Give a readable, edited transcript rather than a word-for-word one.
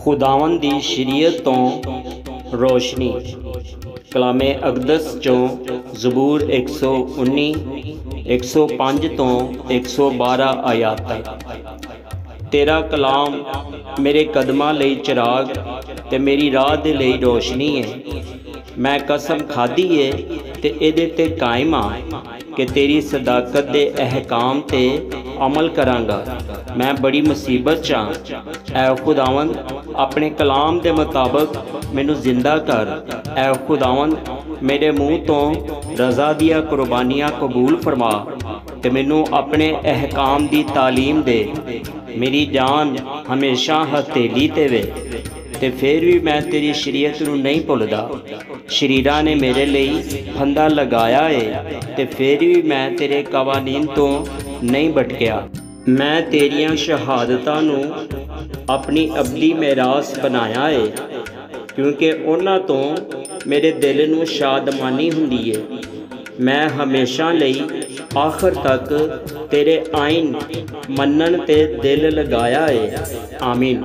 खुदावन दी शरीयत तो रोशनी। कलामे अकदस चों ज़बूर 119 105 तो 112 आयात तक। तेरा कलाम मेरे कदमां लई चिराग ते मेरी राह दे लई रोशनी है। मैं कसम खाधी है ते इहदे ते कायम हाँ कि तेरी सदाकत दे अहकाम ते अमल करांगा। मैं बड़ी मुसीबत च हाँ। ऐ खुदावन अपने कलाम दे मुताबिक मैनू जिंदा कर। ऐ खुदावन मेरे मुँह तो रज़ा दिया कुर्बानियाँ कबूल फरमा ते मैनू अपने अहकाम दी तालीम दे। मेरी जान हमेशा हथेली ते वे ते फिर भी मैं तेरी शरीयत नूं नहीं भुलदा। शरीरां ने मेरे लिए फंदा लगाया है ते फिर भी मैं तेरे कवानीन तो नहीं भटकिया। मैं तेरियां शहादतां नूं अपनी अबदी मेरास बनाया है, क्योंकि उन्हां तो मेरे दिल नूं शादमानी हुंदी है। मैं हमेशा लई आखिर तक तेरे आइन मनन ते दिल लगाया है। आमीन।